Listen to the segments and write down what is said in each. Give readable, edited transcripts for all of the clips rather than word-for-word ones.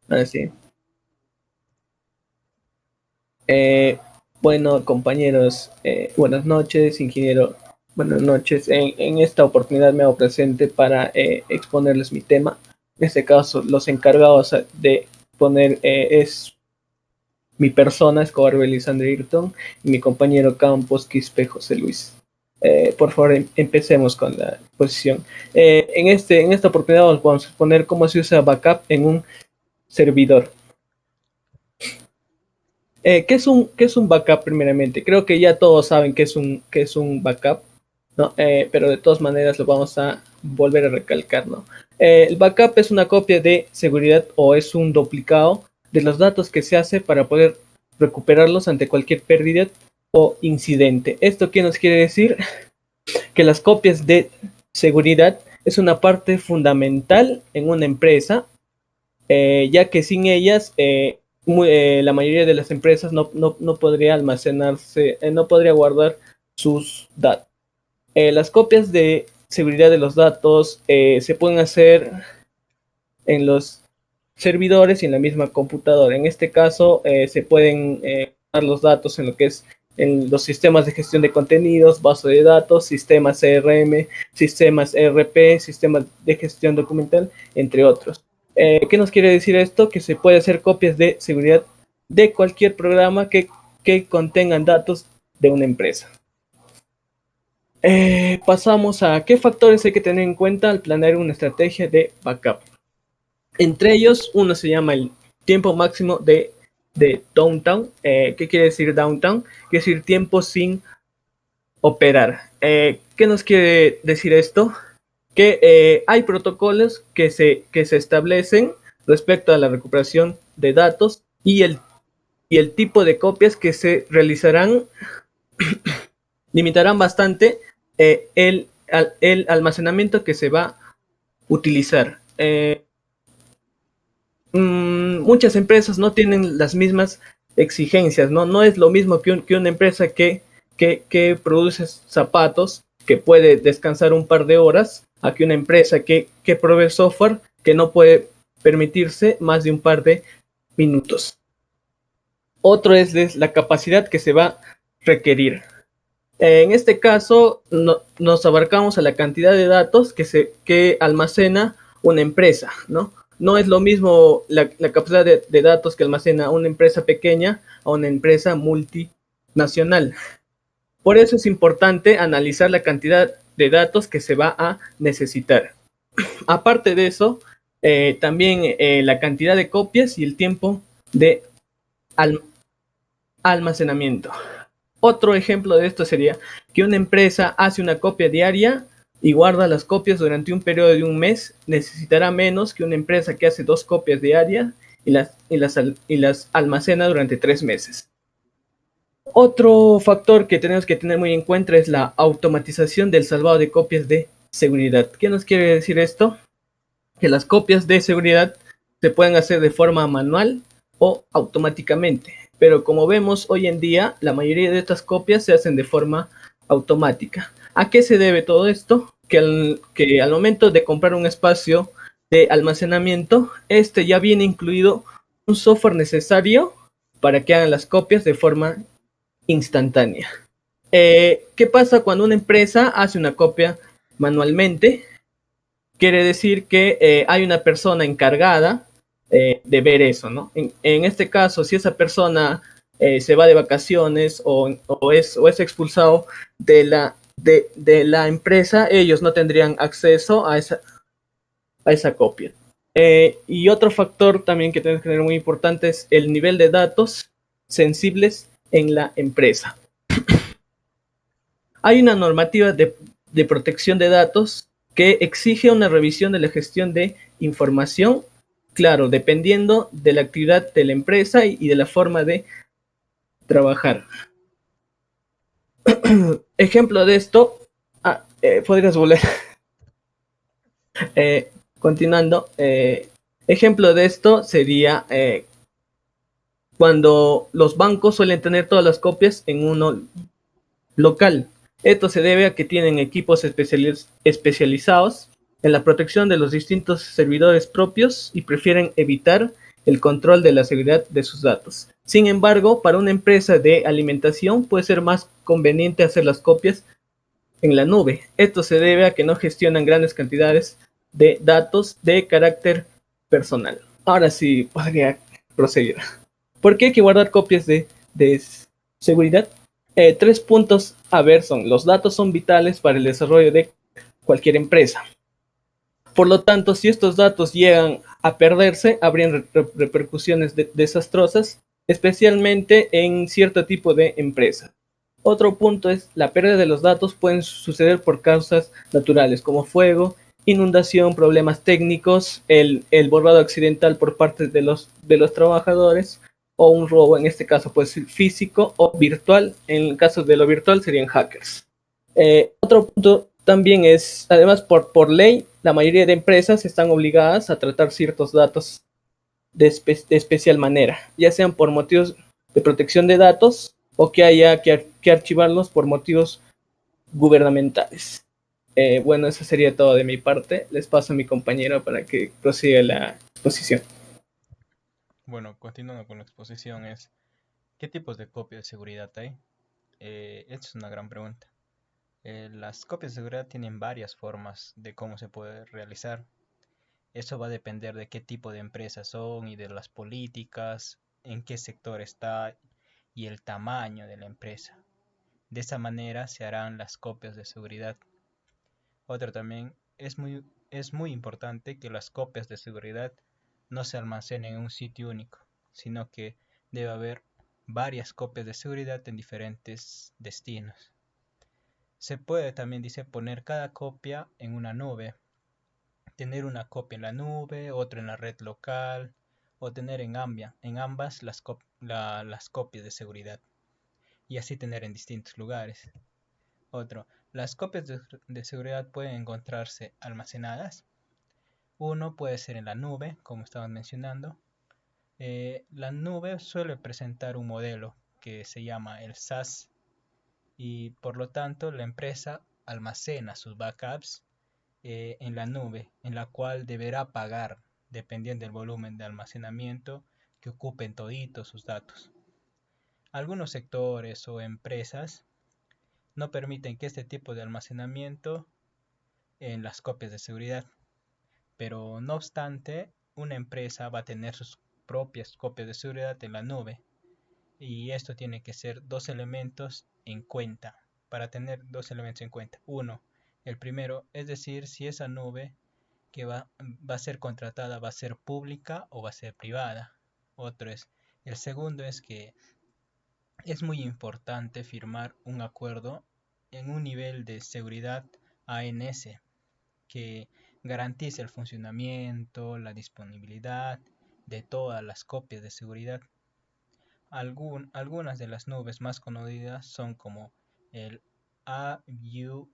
Así. Eh, bueno, compañeros, buenas noches, ingeniero. Buenas noches. En esta oportunidad me hago presente para exponerles mi tema. En este caso, los encargados de poner es mi persona, Escobar Belisandre Ayrton, y mi compañero Campos Quispe José Luis. Por favor, empecemos con la exposición. En esta oportunidad vamos a exponer cómo se usa backup en un servidor. ¿Qué es un backup primeramente? Creo que ya todos saben qué es un backup, ¿no? Pero de todas maneras lo vamos a volver a recalcar, ¿no? El backup es una copia de seguridad o es un duplicado de los datos que se hace para poder recuperarlos ante cualquier pérdida o incidente. ¿Esto qué nos quiere decir? Que las copias de seguridad es una parte fundamental en una empresa, ya que sin ellas la mayoría de las empresas no podría almacenarse, no podría guardar sus datos. Las copias de seguridad de los datos se pueden hacer en los servidores y en la misma computadora. En este caso, se pueden dar los datos en lo que es en los sistemas de gestión de contenidos, base de datos, sistemas CRM, sistemas ERP, sistemas de gestión documental, entre otros. ¿Qué nos quiere decir esto? Que se puede hacer copias de seguridad de cualquier programa que contengan datos de una empresa. Pasamos a qué factores hay que tener en cuenta al planear una estrategia de backup. Entre ellos, uno se llama el tiempo máximo de downtime. ¿Qué quiere decir downtime? Quiere decir tiempo sin operar. ¿Qué nos quiere decir esto? Que hay protocolos que se establecen respecto a la recuperación de datos y el tipo de copias que se realizarán limitarán bastante el almacenamiento que se va a utilizar. Muchas empresas no tienen las mismas exigencias, ¿no? No es lo mismo que una empresa que produce zapatos, que puede descansar un par de horas, a que una empresa que provee software que no puede permitirse más de un par de minutos. Otro es la capacidad que se va a requerir. En este caso, nos abarcamos a la cantidad de datos que almacena una empresa, ¿no? No es lo mismo la capacidad de datos que almacena una empresa pequeña a una empresa multinacional. Por eso es importante analizar la cantidad de datos que se va a necesitar. Aparte de eso, también la cantidad de copias y el tiempo de almacenamiento. Otro ejemplo de esto sería que una empresa hace una copia diaria y guarda las copias durante un periodo de un mes. Necesitará menos que una empresa que hace 2 copias diarias y las almacena durante 3 meses. Otro factor que tenemos que tener muy en cuenta es la automatización del salvado de copias de seguridad. ¿Qué nos quiere decir esto? Que las copias de seguridad se pueden hacer de forma manual o automáticamente. Pero como vemos hoy en día, la mayoría de estas copias se hacen de forma automática. ¿A qué se debe todo esto? Que al momento de comprar un espacio de almacenamiento, este ya viene incluido un software necesario para que hagan las copias de forma instantánea. ¿Qué pasa cuando una empresa hace una copia manualmente? Quiere decir que hay una persona encargada de ver eso, ¿no? En este caso, si esa persona se va de vacaciones o es expulsado de la empresa, ellos no tendrían acceso a esa copia. Y otro factor también que tenemos que tener muy importante es el nivel de datos sensibles en la empresa. Hay una normativa de protección de datos que exige una revisión de la gestión de información, claro, dependiendo de la actividad de la empresa y de la forma de trabajar. Ejemplo de esto, podrías volver. Continuando, ejemplo de esto sería cuando los bancos suelen tener todas las copias en uno local. Esto se debe a que tienen equipos especializados en la protección de los distintos servidores propios y prefieren evitar el control de la seguridad de sus datos. Sin embargo, para una empresa de alimentación puede ser más conveniente hacer las copias en la nube. Esto se debe a que no gestionan grandes cantidades de datos de carácter personal. Ahora sí, podría proseguir. ¿Por qué hay que guardar copias de seguridad? Tres puntos a ver son: los datos son vitales para el desarrollo de cualquier empresa. Por lo tanto, si estos datos llegan a perderse, habrían repercusiones desastrosas, especialmente en cierto tipo de empresas. Otro punto es: la pérdida de los datos pueden suceder por causas naturales como fuego, inundación, problemas técnicos, el borrado accidental por parte de los trabajadores, o un robo, en este caso puede ser físico o virtual. En el caso de lo virtual serían hackers. Otro punto también es, además, por ley, la mayoría de empresas están obligadas a tratar ciertos datos de especial manera, ya sean por motivos de protección de datos o que haya que archivarlos por motivos gubernamentales. Bueno, eso sería todo de mi parte. Les paso a mi compañero para que prosiga la exposición. Bueno, continuando con la exposición es, ¿qué tipos de copias de seguridad hay? Esta es una gran pregunta. Las copias de seguridad tienen varias formas de cómo se puede realizar. Eso va a depender de qué tipo de empresas son y de las políticas, en qué sector está y el tamaño de la empresa. De esa manera se harán las copias de seguridad. Otro también es muy importante que las copias de seguridad no se almacenen en un sitio único, sino que debe haber varias copias de seguridad en diferentes destinos. Se puede también, dice, poner cada copia en una nube, tener una copia en la nube, otra en la red local, o tener en ambas las copias de seguridad, y así tener en distintos lugares. Otro, las copias de seguridad pueden encontrarse almacenadas. Uno puede ser en la nube, como estaban mencionando. La nube suele presentar un modelo que se llama el SaaS, y por lo tanto la empresa almacena sus backups en la nube, en la cual deberá pagar dependiendo del volumen de almacenamiento que ocupen toditos sus datos. Algunos sectores o empresas no permiten que este tipo de almacenamiento en las copias de seguridad, pero no obstante, una empresa va a tener sus propias copias de seguridad en la nube, y esto tiene que ser dos elementos en cuenta, para tener dos elementos en cuenta. Uno, el primero, es decir, si esa nube que va a ser contratada va a ser pública o va a ser privada. Otro es, el segundo es que es muy importante firmar un acuerdo en un nivel de seguridad ANS que garantice el funcionamiento, la disponibilidad de todas las copias de seguridad. Algunas de las nubes más conocidas son como el AWS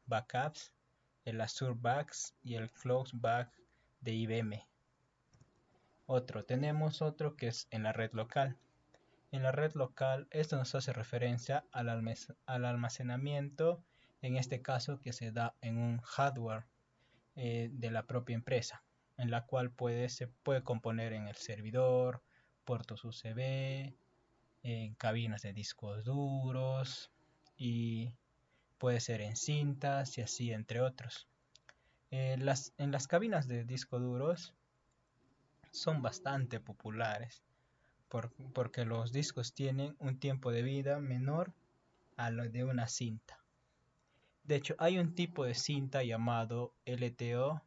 Backups, el Azure Backs y el CloudBack de IBM. Tenemos otro que es en la red local. En la red local, esto nos hace referencia al almacenamiento, en este caso que se da en un hardware de la propia empresa, en la cual se puede componer en el servidor, puertos USB, en cabinas de discos duros, y puede ser en cintas y así entre otros. En las cabinas de discos duros son bastante populares porque los discos tienen un tiempo de vida menor a lo de una cinta. De hecho, hay un tipo de cinta llamado LTO,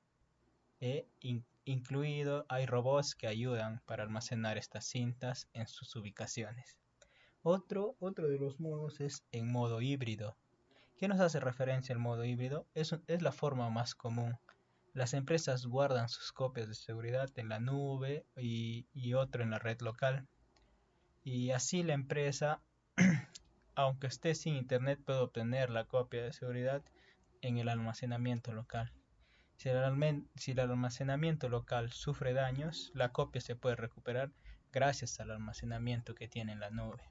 incluido hay robots que ayudan para almacenar estas cintas en sus ubicaciones. Otro de los modos es en modo híbrido. ¿Qué nos hace referencia al modo híbrido? Es la forma más común. Las empresas guardan sus copias de seguridad en la nube y otro en la red local. Y así la empresa, aunque esté sin internet, puede obtener la copia de seguridad en el almacenamiento local. Si el almacenamiento local sufre daños, la copia se puede recuperar gracias al almacenamiento que tiene en la nube.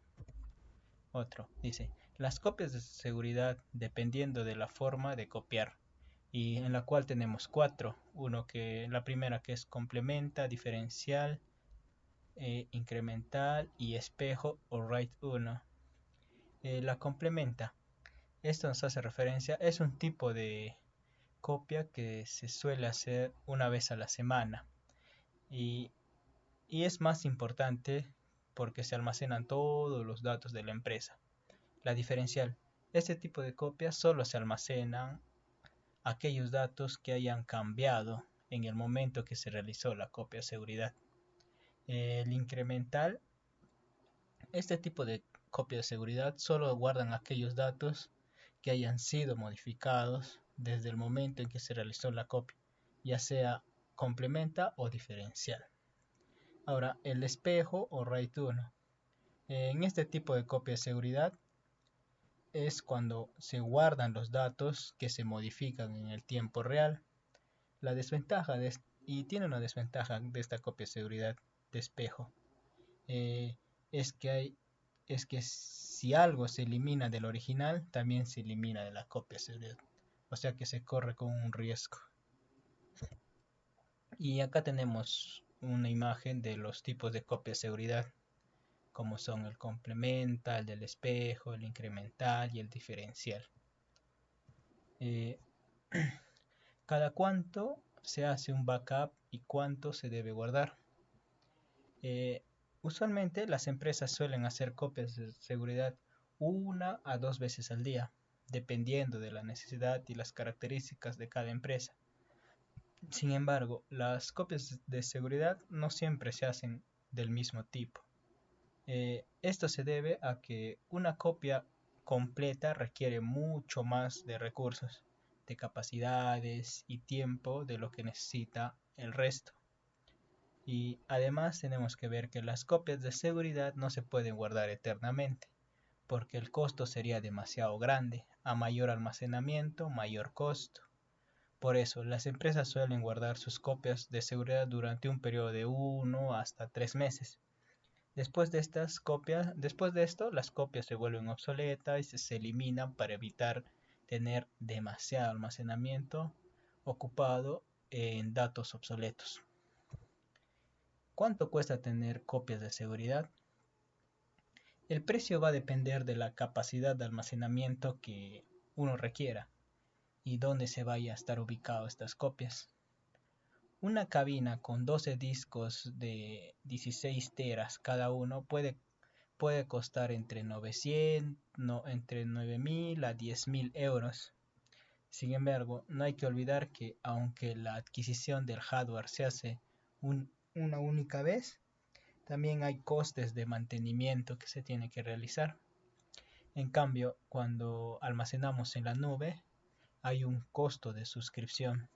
Dice, las copias de seguridad dependiendo de la forma de copiar y en la cual tenemos cuatro. La primera que es complementa, diferencial, incremental y espejo o RAID 1. La complementa. Esto nos hace referencia, es un tipo de copia que se suele hacer una vez a la semana y, y es más importante porque se almacenan todos los datos de la empresa. La diferencial. Este tipo de copias solo se almacenan aquellos datos que hayan cambiado en el momento que se realizó la copia de seguridad. El incremental. Este tipo de copia de seguridad solo guardan aquellos datos que hayan sido modificados desde el momento en que se realizó la copia, ya sea complementa o diferencial. Ahora, el espejo o RAID 1. En este tipo de copia de seguridad es cuando se guardan los datos que se modifican en el tiempo real. La desventaja y tiene una desventaja de esta copia de seguridad de espejo, eh, es que es que si algo se elimina del original, también se elimina de la copia de seguridad. O sea que se corre con un riesgo. Y acá tenemos una imagen de los tipos de copia de seguridad, como son el complementa, el del espejo, el incremental y el diferencial. Eh, Cada cuánto se hace un backup y cuánto se debe guardar. Eh, Usualmente las empresas suelen hacer copias de seguridad 1 a 2 veces al día, dependiendo de la necesidad y las características de cada empresa. Sin embargo, las copias de seguridad no siempre se hacen del mismo tipo. Esto se debe a que una copia completa requiere mucho más de recursos, de capacidades y tiempo de lo que necesita el resto. Y además tenemos que ver que las copias de seguridad no se pueden guardar eternamente, porque el costo sería demasiado grande. A mayor almacenamiento, mayor costo. Por eso, las empresas suelen guardar sus copias de seguridad durante un periodo de 1 hasta 3 meses. Después de esto, las copias se vuelven obsoletas y se eliminan para evitar tener demasiado almacenamiento ocupado en datos obsoletos. ¿Cuánto cuesta tener copias de seguridad? El precio va a depender de la capacidad de almacenamiento que uno requiera y dónde se vaya a estar ubicado estas copias. Una cabina con 12 discos de 16 teras cada uno puede costar entre 900, no, entre 9.000 a 10.000 euros. Sin embargo, no hay que olvidar que aunque la adquisición del hardware se hace una única vez, también hay costes de mantenimiento que se tiene que realizar. En cambio, cuando almacenamos en la nube, hay un costo de suscripción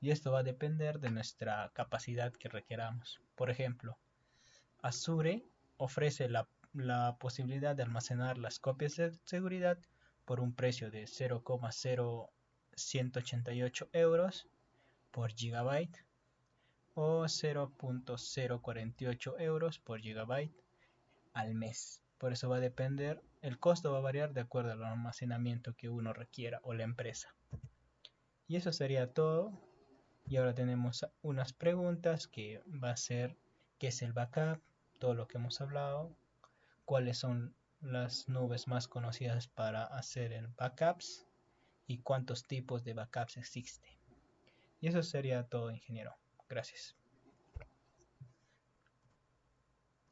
y esto va a depender de nuestra capacidad que requeramos. Por ejemplo, Azure ofrece la posibilidad de almacenar las copias de seguridad por un precio de 0,0188 euros por gigabyte o 0,048 euros por gigabyte al mes. Por eso va a depender, el costo va a variar de acuerdo al almacenamiento que uno requiera o la empresa. Y eso sería todo. Y ahora tenemos unas preguntas que va a ser qué es el backup, todo lo que hemos hablado, cuáles son las nubes más conocidas para hacer el backups y cuántos tipos de backups existen. Y eso sería todo, ingeniero. Gracias.